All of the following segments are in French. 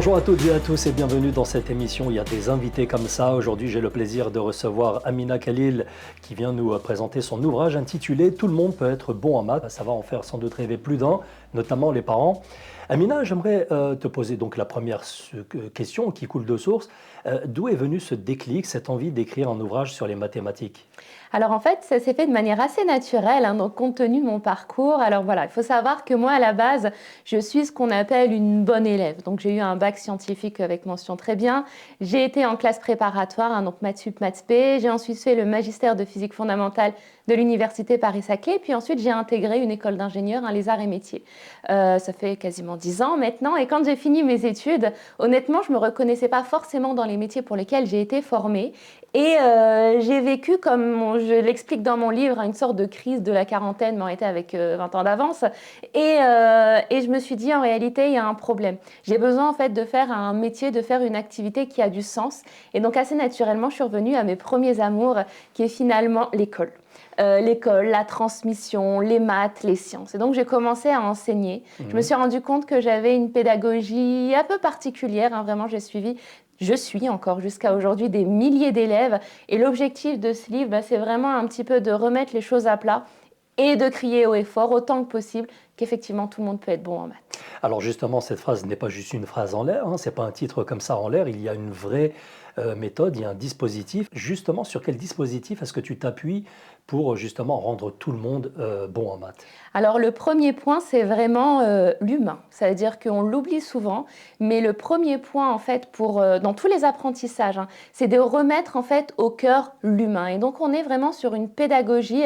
Bonjour à toutes et à tous et bienvenue dans cette émission. Il y a des invités comme ça. Aujourd'hui, j'ai le plaisir de recevoir Amina Khalil qui vient nous présenter son ouvrage intitulé « Tout le monde peut être bon en maths ». Ça va en faire sans doute rêver plus d'un, notamment les parents. Amina, j'aimerais te poser donc la première question qui coule de source. D'où est venu ce déclic, cette envie d'écrire un ouvrage sur les mathématiques ? Alors en fait, ça s'est fait de manière assez naturelle, donc compte tenu de mon parcours. Alors voilà, il faut savoir que moi, à la base, je suis ce qu'on appelle une bonne élève. Donc j'ai eu un bac scientifique avec mention très bien. J'ai été en classe préparatoire, donc maths sup, maths spé. J'ai ensuite fait le magistère de physique fondamentale de l'université Paris-Saclay. Puis ensuite, j'ai intégré une école d'ingénieur, les arts et métiers. Ça fait quasiment 10 ans maintenant. Et quand j'ai fini mes études, honnêtement, je ne me reconnaissais pas forcément dans les métiers pour lesquels j'ai été formée. Et j'ai vécu, comme je l'explique dans mon livre, une sorte de crise de la quarantaine, mais en réalité avec 20 ans d'avance. Et je me suis dit, en réalité, il y a un problème. J'ai besoin, en fait, de faire un métier, de faire une activité qui a du sens. Et donc, assez naturellement, je suis revenue à mes premiers amours, qui est finalement l'école. L'école, la transmission, les maths, les sciences. Et donc, j'ai commencé à enseigner. Je me suis rendu compte que j'avais une pédagogie un peu particulière. Vraiment, je suis encore jusqu'à aujourd'hui des milliers d'élèves. Et l'objectif de ce livre, c'est vraiment un petit peu de remettre les choses à plat et de crier haut et fort, autant que possible, qu'effectivement, tout le monde peut être bon en maths. Alors justement, cette phrase n'est pas juste une phrase en l'air, ce n'est pas un titre comme ça en l'air, il y a une vraie méthode, il y a un dispositif. Justement, sur quel dispositif est-ce que tu t'appuies pour justement rendre tout le monde bon en maths ? Alors le premier point, c'est vraiment l'humain. C'est-à-dire qu'on l'oublie souvent, mais le premier point en fait dans tous les apprentissages, c'est de remettre en fait au cœur l'humain. Et donc on est vraiment sur une pédagogie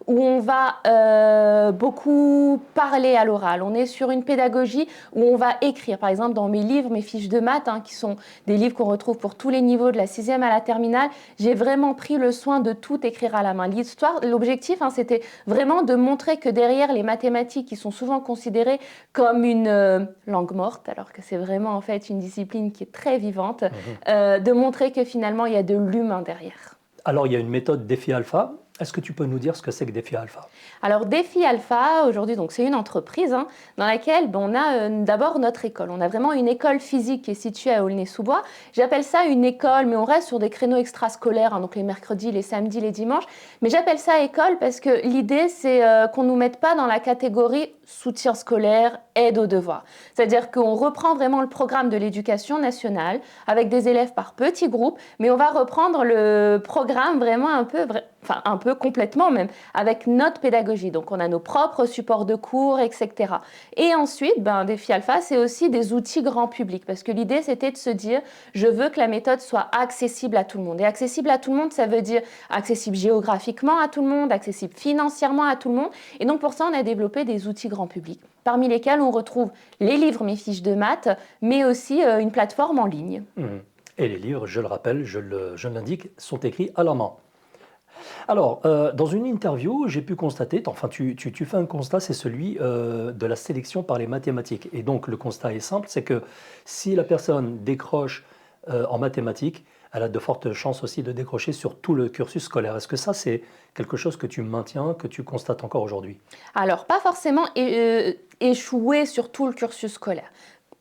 où on va beaucoup parler à l'oral. On est sur une pédagogie où on va écrire. Par exemple, dans mes livres, mes fiches de maths, qui sont des livres qu'on retrouve pour tous les niveaux de la 6e à la terminale, j'ai vraiment pris le soin de tout écrire à la main. L'objectif, c'était vraiment de montrer que derrière les mathématiques qui sont souvent considérées comme une langue morte, alors que c'est vraiment en fait une discipline qui est très vivante, de montrer que finalement il y a de l'humain derrière. Alors il y a une méthode défi alpha. Est-ce que tu peux nous dire ce que c'est que défi alpha ? Alors Défi Alpha, aujourd'hui, c'est une entreprise dans laquelle on a d'abord notre école. On a vraiment une école physique qui est située à Aulnay-sous-Bois. J'appelle ça une école, mais on reste sur des créneaux extrascolaires, donc les mercredis, les samedis, les dimanches. Mais j'appelle ça école parce que l'idée, c'est qu'on ne nous mette pas dans la catégorie soutien scolaire, aide aux devoirs. C'est-à-dire qu'on reprend vraiment le programme de l'éducation nationale avec des élèves par petits groupes, mais on va reprendre le programme vraiment un peu complètement même, avec notre pédagogie. Donc, on a nos propres supports de cours, etc. Et ensuite, Défi Alpha, c'est aussi des outils grand public, parce que l'idée, c'était de se dire, je veux que la méthode soit accessible à tout le monde. Et accessible à tout le monde, ça veut dire accessible géographiquement à tout le monde, accessible financièrement à tout le monde. Et donc, pour ça, on a développé des outils grand public, parmi lesquels on retrouve les livres, mes fiches de maths, mais aussi une plateforme en ligne. Et les livres, je le rappelle, je l'indique, sont écrits à la main. Alors, dans une interview, j'ai pu constater, tu fais un constat, c'est celui de la sélection par les mathématiques. Et donc, le constat est simple, c'est que si la personne décroche en mathématiques, elle a de fortes chances aussi de décrocher sur tout le cursus scolaire. Est-ce que ça, c'est quelque chose que tu maintiens, que tu constates encore aujourd'hui ? Alors, pas forcément échouer sur tout le cursus scolaire.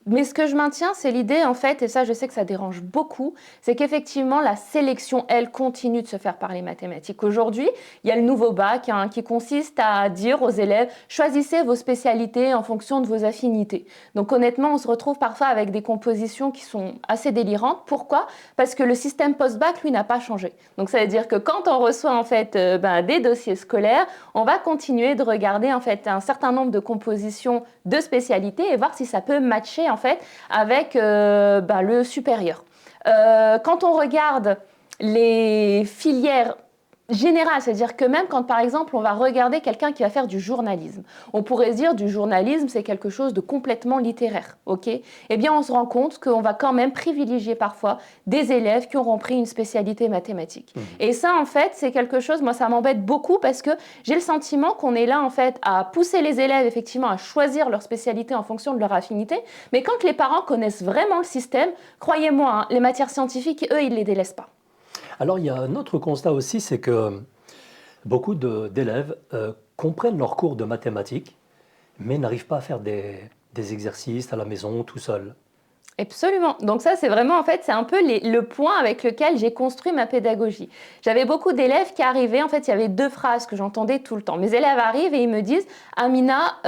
Mais ce que je maintiens, c'est l'idée, en fait, et ça, je sais que ça dérange beaucoup, c'est qu'effectivement, la sélection, elle, continue de se faire par les mathématiques. Aujourd'hui, il y a le nouveau bac qui consiste à dire aux élèves, choisissez vos spécialités en fonction de vos affinités. Donc, honnêtement, on se retrouve parfois avec des compositions qui sont assez délirantes. Pourquoi ? Parce que le système post-bac, lui, n'a pas changé. Donc, ça veut dire que quand on reçoit, en fait, des dossiers scolaires, on va continuer de regarder, en fait, un certain nombre de compositions de spécialités et voir si ça peut matcher, en fait, avec le supérieur. Quand on regarde les filières générales, c'est-à-dire que même quand, par exemple, on va regarder quelqu'un qui va faire du journalisme, on pourrait se dire du journalisme, c'est quelque chose de complètement littéraire, ok ? Eh bien, on se rend compte qu'on va quand même privilégier parfois des élèves qui auront pris une spécialité mathématique. Et ça, en fait, c'est quelque chose, moi, ça m'embête beaucoup parce que j'ai le sentiment qu'on est là, en fait, à pousser les élèves, effectivement, à choisir leur spécialité en fonction de leur affinité, mais quand les parents connaissent vraiment le système, croyez-moi, les matières scientifiques, eux, ils ne les délaissent pas. Alors, il y a un autre constat aussi, c'est que beaucoup d'élèves comprennent leurs cours de mathématiques, mais n'arrivent pas à faire des exercices à la maison tout seuls. Absolument. Donc ça, c'est vraiment, en fait, c'est un peu le point avec lequel j'ai construit ma pédagogie. J'avais beaucoup d'élèves qui arrivaient, en fait, il y avait deux phrases que j'entendais tout le temps. Mes élèves arrivent et ils me disent « Amina,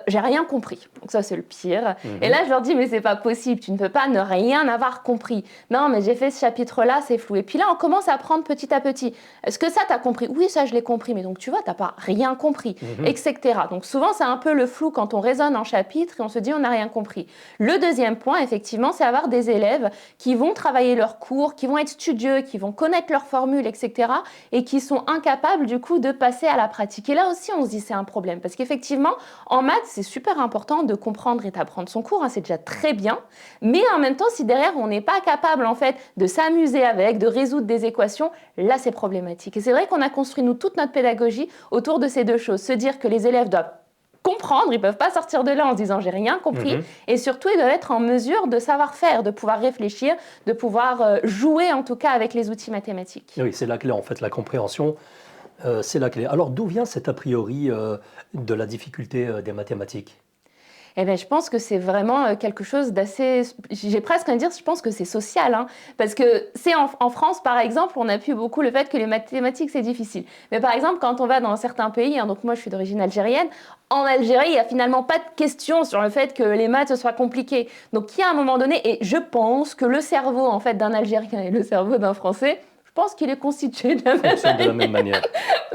j'ai rien compris ». Donc ça, c'est le pire. Et là, je leur dis « Mais c'est pas possible, tu ne peux pas ne rien avoir compris. Non, mais j'ai fait ce chapitre-là, c'est flou. » Et puis là, on commence à apprendre petit à petit. Est-ce que ça, t'as compris? Oui, ça, je l'ai compris. Mais donc, tu vois, t'as pas rien compris, etc. Donc souvent, c'est un peu le flou quand on raisonne en chapitre et on se dit « On n'a rien compris ». Le deuxième point, effectivement, c'est avoir des élèves qui vont travailler leurs cours, qui vont être studieux, qui vont connaître leurs formules, etc. et qui sont incapables du coup de passer à la pratique. Et là aussi, on se dit c'est un problème parce qu'effectivement, en maths, c'est super important de comprendre et d'apprendre son cours, hein, c'est déjà très bien. Mais en même temps, si derrière, on n'est pas capable en fait de s'amuser avec, de résoudre des équations, là, c'est problématique. Et c'est vrai qu'on a construit, nous, toute notre pédagogie autour de ces deux choses. Se dire que les élèves doivent comprendre, ils ne peuvent pas sortir de là en se disant j'ai rien compris, et surtout ils doivent être en mesure de savoir faire, de pouvoir réfléchir, de pouvoir jouer en tout cas avec les outils mathématiques. Oui, c'est la clé en fait, la compréhension, c'est la clé. Alors d'où vient cet a priori de la difficulté des mathématiques? Eh bien, je pense que c'est vraiment quelque chose d'assez... J'ai presque envie de dire, je pense que c'est social. Hein, parce que c'est en France, par exemple, on appuie beaucoup le fait que les mathématiques, c'est difficile. Mais par exemple, quand on va dans certains pays, hein, donc moi je suis d'origine algérienne, en Algérie, il n'y a finalement pas de question sur le fait que les maths soient compliquées. Donc il y a un moment donné, et je pense que le cerveau en fait, d'un Algérien et le cerveau d'un Français, je pense qu'il est constitué de la même manière.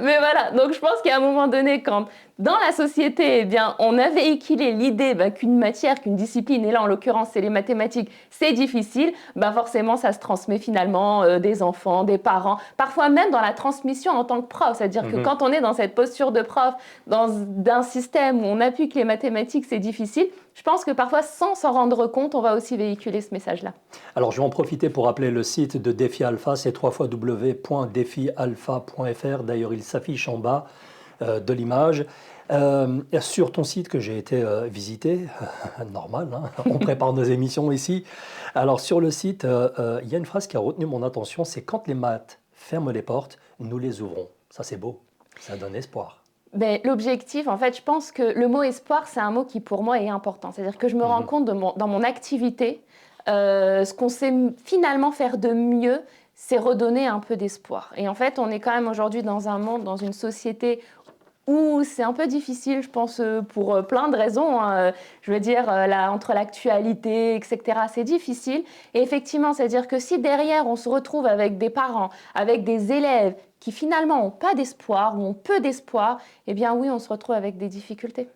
Mais voilà, donc je pense qu'à un moment donné, quand dans la société, eh bien, on a véhiculé l'idée qu'une matière, qu'une discipline, et là en l'occurrence c'est les mathématiques, c'est difficile, forcément ça se transmet finalement des enfants, des parents, parfois même dans la transmission en tant que prof, c'est-à-dire que quand on est dans cette posture de prof, d'un système où on appuie que les mathématiques c'est difficile, je pense que parfois sans s'en rendre compte, on va aussi véhiculer ce message-là. Alors je vais en profiter pour rappeler le site de Défi Alpha, c'est www.defialpha.fr, d'ailleurs il s'affiche en bas de l'image. Sur ton site que j'ai été visiter, normal, hein, on prépare nos émissions ici. Alors sur le site, il y a une phrase qui a retenu mon attention, c'est « Quand les maths ferment les portes, nous les ouvrons ». Ça c'est beau, ça donne espoir. L'objectif, en fait, je pense que le mot espoir, c'est un mot qui pour moi est important. C'est-à-dire que je me rends compte dans mon activité, ce qu'on sait finalement faire de mieux, c'est redonner un peu d'espoir. Et en fait, on est quand même aujourd'hui dans un monde, dans une société où c'est un peu difficile, je pense, pour plein de raisons. Hein. Je veux dire, entre l'actualité, etc., c'est difficile. Et effectivement, c'est-à-dire que si derrière, on se retrouve avec des parents, avec des élèves qui finalement n'ont pas d'espoir ou ont peu d'espoir, eh bien oui, on se retrouve avec des difficultés.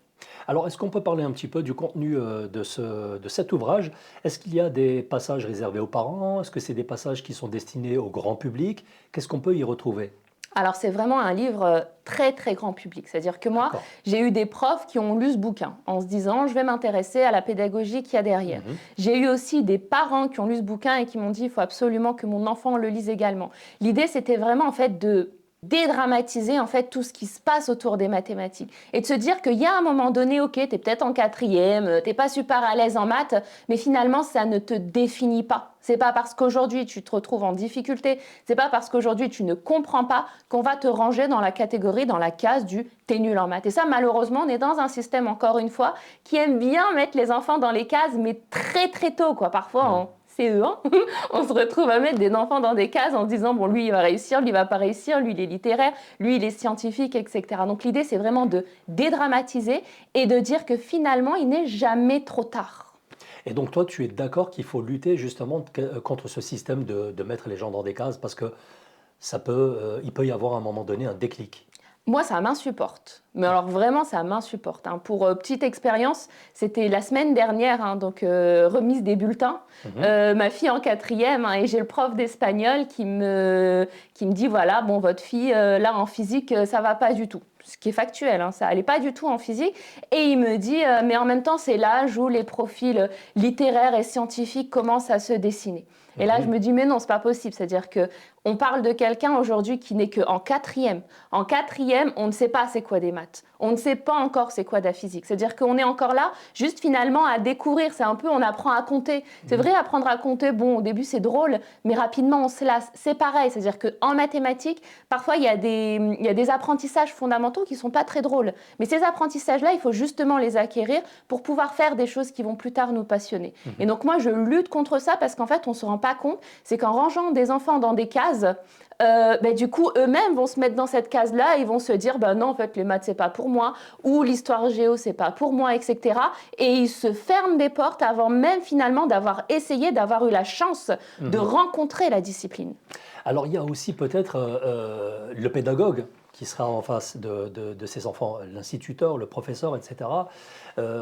Alors, est-ce qu'on peut parler un petit peu du contenu de cet ouvrage? Est-ce qu'il y a des passages réservés aux parents? Est-ce que c'est des passages qui sont destinés au grand public? Qu'est-ce qu'on peut y retrouver? Alors, c'est vraiment un livre très, très grand public. C'est-à-dire que moi, j'ai eu des profs qui ont lu ce bouquin en se disant « je vais m'intéresser à la pédagogie qu'il y a derrière ». J'ai eu aussi des parents qui ont lu ce bouquin et qui m'ont dit « il faut absolument que mon enfant le lise également ». L'idée, c'était vraiment en fait de dédramatiser en fait tout ce qui se passe autour des mathématiques et de se dire qu'il y a un moment donné, ok, tu es peut-être en quatrième, tu n'es pas super à l'aise en maths, mais finalement ça ne te définit pas. C'est pas parce qu'aujourd'hui tu te retrouves en difficulté, c'est pas parce qu'aujourd'hui tu ne comprends pas qu'on va te ranger dans la catégorie, dans la case du t'es nul en maths. Et ça, malheureusement, on est dans un système, encore une fois, qui aime bien mettre les enfants dans les cases, mais très très tôt, quoi. Parfois, CE1, on se retrouve à mettre des enfants dans des cases en se disant bon, lui il va réussir, lui il va pas réussir, lui il est littéraire, lui il est scientifique, etc. Donc l'idée c'est vraiment de dédramatiser et de dire que finalement il n'est jamais trop tard. Et donc toi tu es d'accord qu'il faut lutter justement contre ce système de mettre les gens dans des cases parce que il peut y avoir à un moment donné un déclic. Moi, ça m'insupporte. Mais alors vraiment, ça m'insupporte. Hein. Pour petite expérience, c'était la semaine dernière, hein, donc remise des bulletins. Ma fille en quatrième, hein, et j'ai le prof d'espagnol qui me dit, voilà, bon, votre fille, là, en physique, ça va pas du tout. Ce qui est factuel, hein, ça allait pas du tout en physique. Et il me dit, mais en même temps, c'est l'âge où les profils littéraires et scientifiques commencent à se dessiner. Et là, je me dis, mais non, c'est pas possible. C'est-à-dire que On parle de quelqu'un aujourd'hui qui n'est qu'en quatrième. En quatrième, on ne sait pas c'est quoi des maths. On ne sait pas encore c'est quoi de la physique. C'est-à-dire qu'on est encore là juste finalement à découvrir. C'est un peu, on apprend à compter. C'est vrai, apprendre à compter, bon, au début c'est drôle, mais rapidement on se lasse. C'est pareil, c'est-à-dire qu'en mathématiques, parfois il y a des apprentissages fondamentaux qui ne sont pas très drôles. Mais ces apprentissages-là, il faut justement les acquérir pour pouvoir faire des choses qui vont plus tard nous passionner. Et donc moi, je lutte contre ça parce qu'en fait, on ne se rend pas compte, c'est qu'en rangeant des enfants dans des cases, du coup, eux-mêmes vont se mettre dans cette case-là, ils vont se dire, non, en fait, les maths, c'est pas pour moi, ou l'histoire géo, c'est pas pour moi, etc. Et ils se ferment des portes avant même finalement d'avoir essayé, d'avoir eu la chance de rencontrer la discipline. Alors il y a aussi peut-être le pédagogue qui sera en face de ces enfants, l'instituteur, le professeur, etc.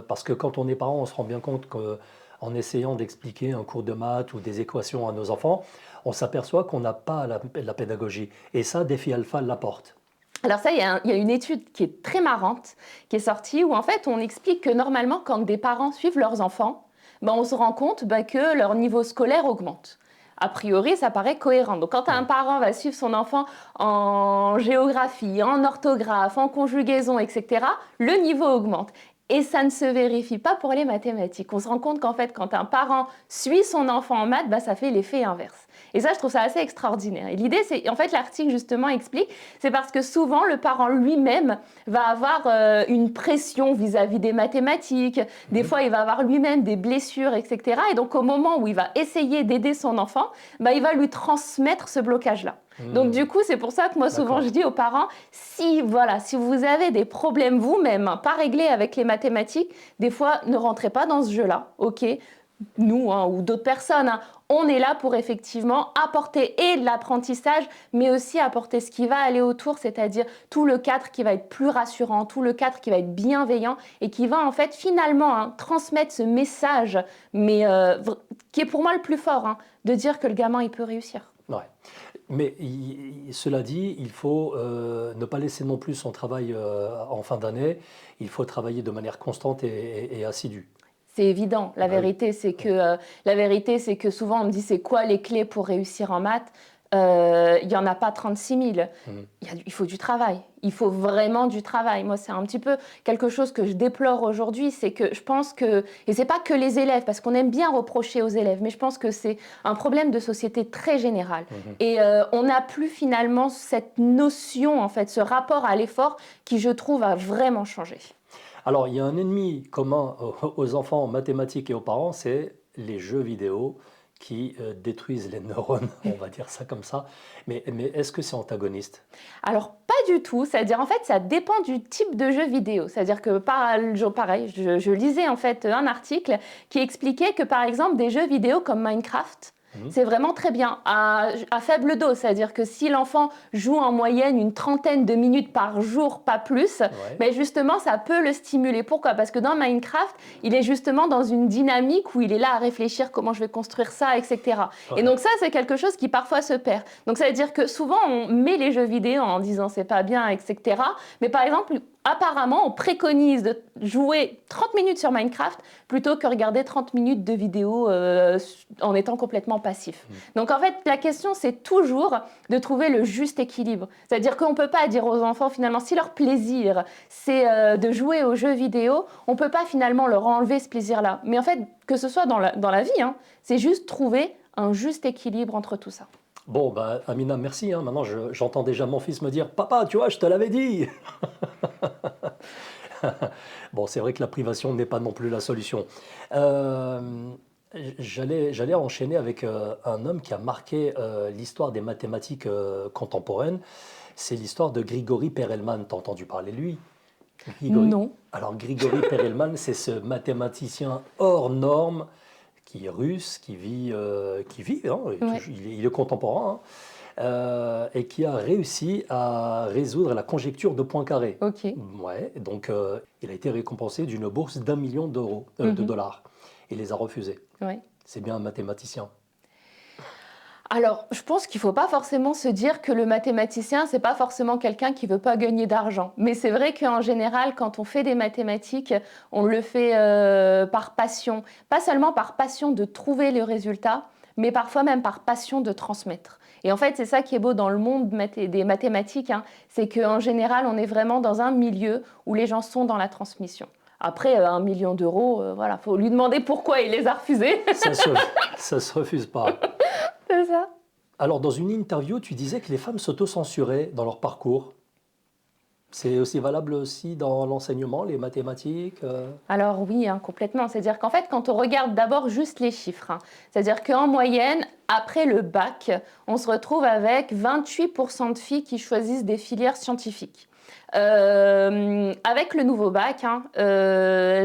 Parce que quand on est parent, on se rend bien compte qu'en essayant d'expliquer un cours de maths ou des équations à nos enfants, on s'aperçoit qu'on n'a pas la pédagogie. Et ça, Défi Alpha l'apporte. Alors ça, il y a une étude qui est très marrante, qui est sortie, où en fait on explique que normalement, quand des parents suivent leurs enfants, on se rend compte que leur niveau scolaire augmente. A priori, ça paraît cohérent. Donc quand un parent va suivre son enfant en géographie, en orthographe, en conjugaison, etc., le niveau augmente. Et ça ne se vérifie pas pour les mathématiques. On se rend compte qu'en fait, quand un parent suit son enfant en maths, ça fait l'effet inverse. Et ça, je trouve ça assez extraordinaire. Et l'idée, c'est, en fait, l'article justement explique, c'est parce que souvent, le parent lui-même va avoir une pression vis-à-vis des mathématiques. Des fois, il va avoir lui-même des blessures, etc. Et donc, au moment où il va essayer d'aider son enfant, il va lui transmettre ce blocage-là. Donc du coup, c'est pour ça que moi souvent je dis aux parents, si vous avez des problèmes vous-même, pas réglés avec les mathématiques, des fois ne rentrez pas dans ce jeu-là, ok ? Nous ou d'autres personnes, on est là pour effectivement apporter et de l'apprentissage, mais aussi apporter ce qui va aller autour, c'est-à-dire tout le cadre qui va être plus rassurant, tout le cadre qui va être bienveillant et qui va en fait finalement transmettre ce message, mais qui est pour moi le plus fort, de dire que le gamin il peut réussir. Ouais. Mais cela dit, il faut ne pas laisser non plus son travail en fin d'année. Il faut travailler de manière constante et assidue. C'est évident. La vérité, c'est que souvent on me dit c'est quoi les clés pour réussir en maths. Il n'y en a pas 36 000. Il faut du travail. Il faut vraiment du travail. Moi, c'est un petit peu quelque chose que je déplore aujourd'hui, c'est que je pense que, et c'est pas que les élèves, parce qu'on aime bien reprocher aux élèves, mais je pense que c'est un problème de société très général. Et on n'a plus finalement cette notion, en fait, ce rapport à l'effort qui, je trouve, a vraiment changé. Alors, il y a un ennemi commun aux enfants en mathématiques et aux parents, c'est les jeux vidéo qui détruisent les neurones, on va dire ça comme ça. Mais est-ce que c'est antagoniste? Alors, pas du tout. C'est-à-dire, en fait, ça dépend du type de jeu vidéo. C'est-à-dire que, pareil, je lisais en fait un article qui expliquait que, par exemple, des jeux vidéo comme Minecraft, c'est vraiment très bien, à faible dose. C'est-à-dire que si l'enfant joue en moyenne une trentaine de minutes par jour, pas plus, justement, ça peut le stimuler. Pourquoi ? Parce que dans Minecraft, il est justement dans une dynamique où il est là à réfléchir comment je vais construire ça, etc. Et donc ça, c'est quelque chose qui parfois se perd. Donc ça veut dire que souvent, on met les jeux vidéo en disant c'est pas bien, etc. Mais par exemple, apparemment, on préconise de jouer 30 minutes sur Minecraft plutôt que regarder 30 minutes de vidéo en étant complètement passif. Donc en fait, la question, c'est toujours de trouver le juste équilibre. C'est-à-dire qu'on ne peut pas dire aux enfants, finalement, si leur plaisir, c'est de jouer aux jeux vidéo, on ne peut pas finalement leur enlever ce plaisir-là. Mais en fait, que ce soit dans la vie, c'est juste trouver un juste équilibre entre tout ça. Bon, Amina, merci. Maintenant, j'entends déjà mon fils me dire « Papa, tu vois, je te l'avais dit !» Bon, c'est vrai que la privation n'est pas non plus la solution. J'allais enchaîner avec un homme qui a marqué l'histoire des mathématiques contemporaines. C'est l'histoire de Grigori Perelman. T'as entendu parler de lui? Non. Alors, Grigori Perelman, c'est ce mathématicien hors norme qui est russe, qui vit, il est contemporain, et qui a réussi à résoudre la conjecture de Poincaré. Ok. Ouais, donc il a été récompensé d'une bourse d'1 million d'euros, de dollars. Il les a refusés. Ouais. C'est bien un mathématicien. Alors, je pense qu'il ne faut pas forcément se dire que le mathématicien, ce n'est pas forcément quelqu'un qui ne veut pas gagner d'argent. Mais c'est vrai qu'en général, quand on fait des mathématiques, on le fait par passion. Pas seulement par passion de trouver le résultat, mais parfois même par passion de transmettre. Et en fait, c'est ça qui est beau dans le monde des mathématiques, hein, c'est qu'en général, on est vraiment dans un milieu où les gens sont dans la transmission. Après, 1 million d'euros, voilà, faut lui demander pourquoi il les a refusés. Ça se, ça se refuse pas. C'est ça. Alors, dans une interview, tu disais que les femmes s'auto-censuraient dans leur parcours. C'est aussi valable aussi dans l'enseignement, les mathématiques Alors oui, hein, complètement. C'est-à-dire qu'en fait, quand on regarde d'abord juste les chiffres, hein, c'est-à-dire qu'en moyenne, après le bac, on se retrouve avec 28% de filles qui choisissent des filières scientifiques. Avec le nouveau bac, hein,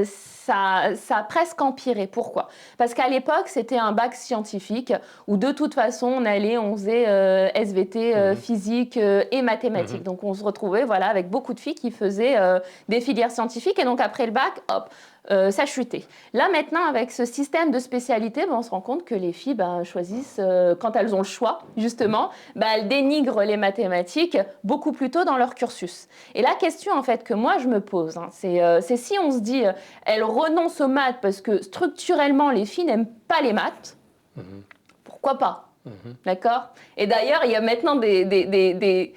ça a presque empiré. Pourquoi? Parce qu'à l'époque, c'était un bac scientifique où de toute façon, on faisait SVT, Mhm. physique et mathématiques. Mhm. Donc on se retrouvait voilà, avec beaucoup de filles qui faisaient des filières scientifiques. Et donc après le bac, hop, ça chutait. Là maintenant, avec ce système de spécialité, on se rend compte que les filles choisissent, quand elles ont le choix, justement, elles dénigrent les mathématiques beaucoup plus tôt dans leur cursus. Et la question en fait que moi je me pose, hein, c'est si on se dit elles renoncent aux maths parce que structurellement les filles n'aiment pas les maths, Mhm. pourquoi pas? Mhm. D'accord? Et d'ailleurs, il y a maintenant des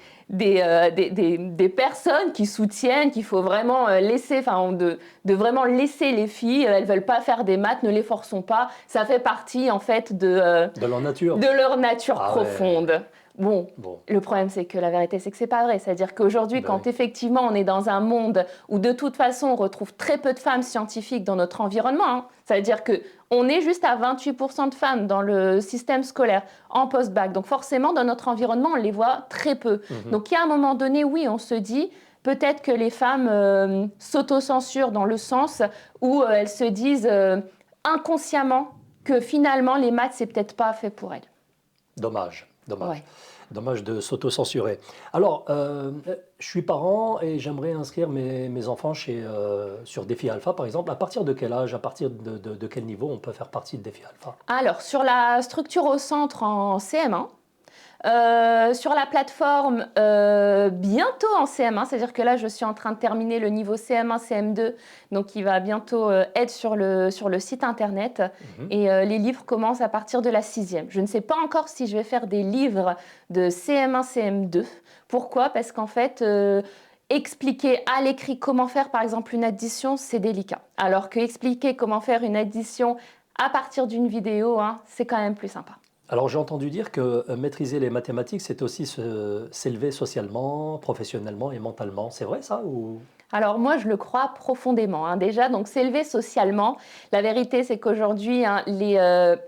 personnes qui soutiennent qu'il faut vraiment laisser, de vraiment laisser les filles, elles veulent pas faire des maths, ne les forçons pas. Ça fait partie en fait De leur nature. de leur nature Ah ouais. profonde. Bon, Bon, le problème c'est que la vérité c'est que c'est pas vrai. C'est-à-dire qu'aujourd'hui, ben quand oui. effectivement on est dans un monde où de toute façon on retrouve très peu de femmes scientifiques dans notre environnement, hein, c'est-à-dire que on est juste à 28% de femmes dans le système scolaire en post-bac. Donc forcément dans notre environnement on les voit très peu. Mhm. Donc il y a un moment donné, oui, on se dit peut-être que les femmes s'autocensurent dans le sens où elles se disent inconsciemment que finalement les maths c'est peut-être pas fait pour elles. Dommage, dommage. Ouais. Dommage de s'auto-censurer. Alors, je suis parent et j'aimerais inscrire mes enfants sur Défi Alpha, par exemple. À partir de quel âge, à partir de quel niveau on peut faire partie de Défi Alpha? Alors, sur la structure au centre en CM1, sur la plateforme, bientôt en CM1, c'est-à-dire que là, je suis en train de terminer le niveau CM1, CM2, donc il va bientôt être sur le site internet. Mhm. Et les livres commencent à partir de la sixième. Je ne sais pas encore si je vais faire des livres de CM1, CM2. Pourquoi? Parce qu'en fait, expliquer à l'écrit comment faire, par exemple, une addition, c'est délicat. Alors que expliquer comment faire une addition à partir d'une vidéo, hein, c'est quand même plus sympa. Alors, j'ai entendu dire que maîtriser les mathématiques, c'est aussi s'élever socialement, professionnellement et mentalement. C'est vrai ça ou... Alors moi, je le crois profondément, hein, déjà. Donc s'élever socialement, la vérité, c'est qu'aujourd'hui, hein, les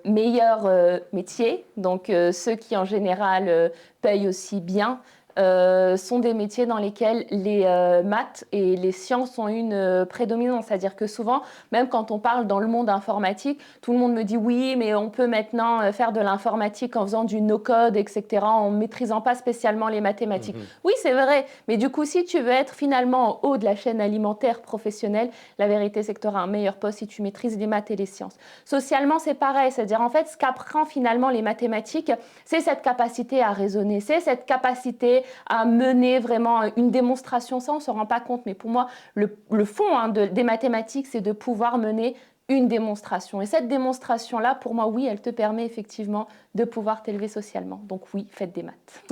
meilleurs métiers, donc ceux qui en général payent aussi bien, sont des métiers dans lesquels les maths et les sciences ont une prédominance. C'est-à-dire que souvent, même quand on parle dans le monde informatique, tout le monde me dit oui, mais on peut maintenant faire de l'informatique en faisant du no-code, etc., en ne maîtrisant pas spécialement les mathématiques. Mhm. Oui, c'est vrai, mais du coup, si tu veux être finalement en haut de la chaîne alimentaire professionnelle, la vérité, c'est que tu auras un meilleur poste si tu maîtrises les maths et les sciences. Socialement, c'est pareil, c'est-à-dire en fait, ce qu'apprend finalement les mathématiques, c'est cette capacité à raisonner, c'est cette capacité à mener vraiment une démonstration. Ça, on ne se rend pas compte, mais pour moi, le fond hein, des mathématiques, c'est de pouvoir mener une démonstration. Et cette démonstration-là, pour moi, oui, elle te permet effectivement de pouvoir t'élever socialement. Donc oui, faites des maths.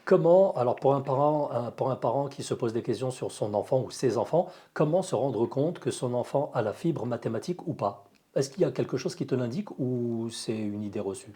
Comment, alors pour un parent qui se pose des questions sur son enfant ou ses enfants, comment se rendre compte que son enfant a la fibre mathématique ou pas? Est-ce qu'il y a quelque chose qui te l'indique ou c'est une idée reçue?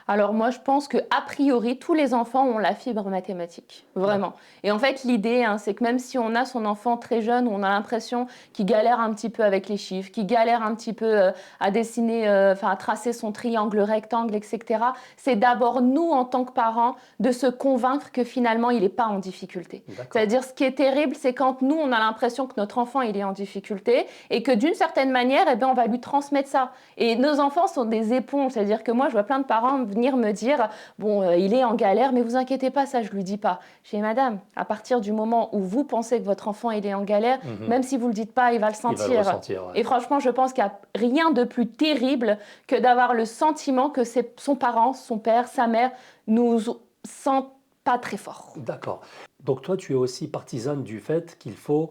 Alors moi, je pense que a priori, tous les enfants ont la fibre mathématique, vraiment. D'accord. Et en fait, l'idée, hein, c'est que même si on a son enfant très jeune, où on a l'impression qu'il galère un petit peu avec les chiffres, qu'il galère un petit peu à dessiner, à tracer son triangle, rectangle, etc., c'est d'abord nous, en tant que parents, de se convaincre que finalement, il n'est pas en difficulté. D'accord. C'est-à-dire, ce qui est terrible, c'est quand nous, on a l'impression que notre enfant, il est en difficulté et que d'une certaine manière, eh bien, on va lui transmettre ça. Et nos enfants sont des éponges, c'est-à-dire que moi, je vois plein de parents venir me dire bon, il est en galère, mais vous inquiétez pas, ça je lui dis pas. J'ai dit, madame, à partir du moment où vous pensez que votre enfant il est en galère, Mhm. même si vous le dites pas, il va le Il va le sentir. ressentir, ouais. Et franchement, je pense qu'il n'y a rien de plus terrible que d'avoir le sentiment que son parent, son père, sa mère nous sentent pas très fort. D'accord. Donc toi, tu es aussi partisane du fait qu'il faut,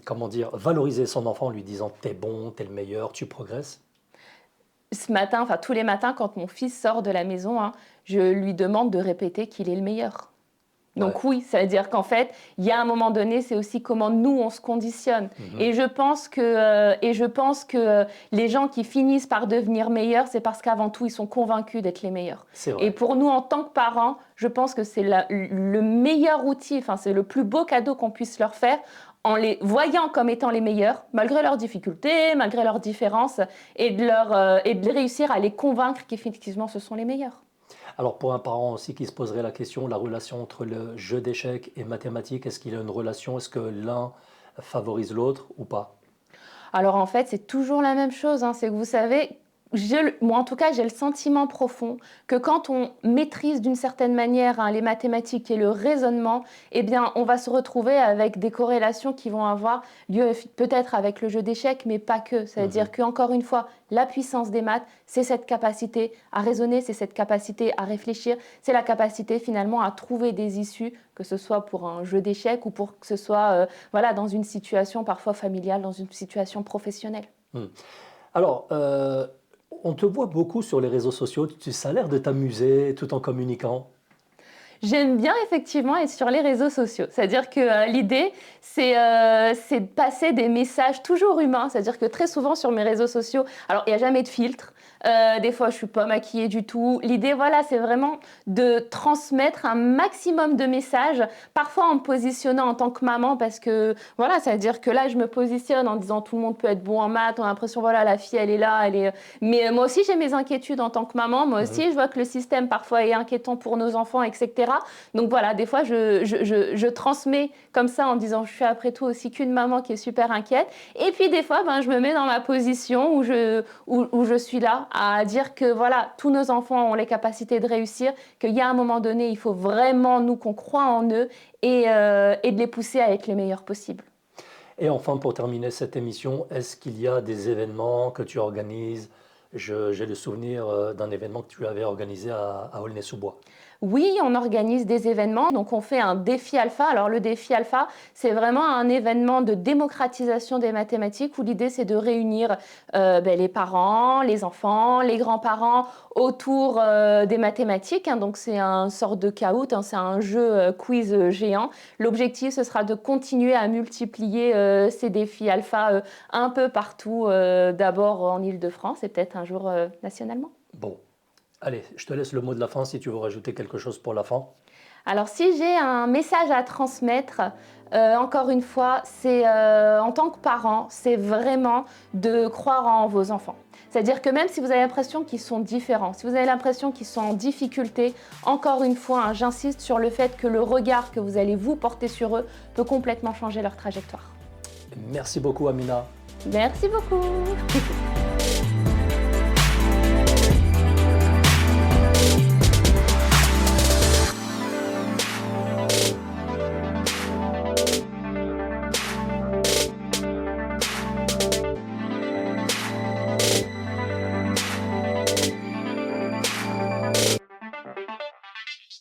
comment dire, valoriser son enfant en lui disant t'es bon, t'es le meilleur, tu progresses. ce matin, enfin tous les matins, quand mon fils sort de la maison, hein, je lui demande de répéter qu'il est le meilleur. Ouais. Donc oui, ça veut dire qu'en fait, il y a un moment donné, c'est aussi comment nous, on se conditionne. Mhm. Et je pense que les gens qui finissent par devenir meilleurs, c'est parce qu'avant tout, ils sont convaincus d'être les meilleurs. C'est Et vrai. pour nous, en tant que parents, je pense que c'est le meilleur outil, enfin, c'est le plus beau cadeau qu'on puisse leur faire en les voyant comme étant les meilleurs, malgré leurs difficultés, malgré leurs différences, et de réussir à les convaincre qu'effectivement, ce sont les meilleurs. Alors pour un parent aussi qui se poserait la question, la relation entre le jeu d'échecs et mathématiques, est-ce qu'il y a une relation? Est-ce que l'un favorise l'autre ou pas? Alors en fait, c'est toujours la même chose, hein. C'est que vous savez, moi en tout cas, j'ai le sentiment profond que quand on maîtrise d'une certaine manière, hein, les mathématiques et le raisonnement, eh bien, on va se retrouver avec des corrélations qui vont avoir lieu peut-être avec le jeu d'échecs, mais pas que. C'est-à-dire Mhm. qu'encore une fois, la puissance des maths, c'est cette capacité à raisonner, c'est cette capacité à réfléchir, c'est la capacité finalement à trouver des issues, que ce soit pour un jeu d'échecs ou pour que ce soit voilà, dans une situation parfois familiale, dans une situation professionnelle. Hmm. Alors, on te voit beaucoup sur les réseaux sociaux, ça a l'air de t'amuser tout en communiquant. J'aime bien effectivement être sur les réseaux sociaux. C'est-à-dire que l'idée, c'est de passer des messages toujours humains. C'est-à-dire que très souvent sur mes réseaux sociaux, alors il n'y a jamais de filtre. Des fois, je suis pas maquillée du tout. L'idée, voilà, c'est vraiment de transmettre un maximum de messages, parfois en me positionnant en tant que maman, parce que voilà, ça veut dire que là, je me positionne en disant tout le monde peut être bon en maths. On a l'impression, voilà, la fille, elle est là, elle est. Mais moi aussi, j'ai mes inquiétudes en tant que maman. Moi Mhm. aussi, je vois que le système parfois est inquiétant pour nos enfants, etc. Donc voilà, des fois, je transmets comme ça en disant je suis après tout aussi qu'une maman qui est super inquiète. Et puis des fois, ben, je me mets dans ma position où je suis là à dire que voilà, tous nos enfants ont les capacités de réussir, qu'il y a un moment donné, il faut vraiment, nous, qu'on croit en eux et de les pousser à être les meilleurs possibles. Et enfin, pour terminer cette émission, est-ce qu'il y a des événements que tu organises? J'ai le souvenir d'un événement que tu avais organisé à Aulnay-sous-Bois. Oui, on organise des événements, donc on fait un défi alpha. Alors le défi alpha, c'est vraiment un événement de démocratisation des mathématiques où l'idée c'est de réunir les parents, les enfants, les grands-parents autour des mathématiques, hein. Donc c'est un sort de Kahoot, hein, c'est un jeu quiz géant. L'objectif ce sera de continuer à multiplier ces défis alpha un peu partout, d'abord en Île-de-France et peut-être un jour nationalement. Bon, allez, je te laisse le mot de la fin si tu veux rajouter quelque chose pour la fin. Alors si j'ai un message à transmettre, encore une fois, c'est en tant que parent, c'est vraiment de croire en vos enfants. C'est-à-dire que même si vous avez l'impression qu'ils sont différents, si vous avez l'impression qu'ils sont en difficulté, encore une fois, hein, j'insiste sur le fait que le regard que vous allez vous porter sur eux peut complètement changer leur trajectoire. Merci beaucoup, Amina. Merci beaucoup.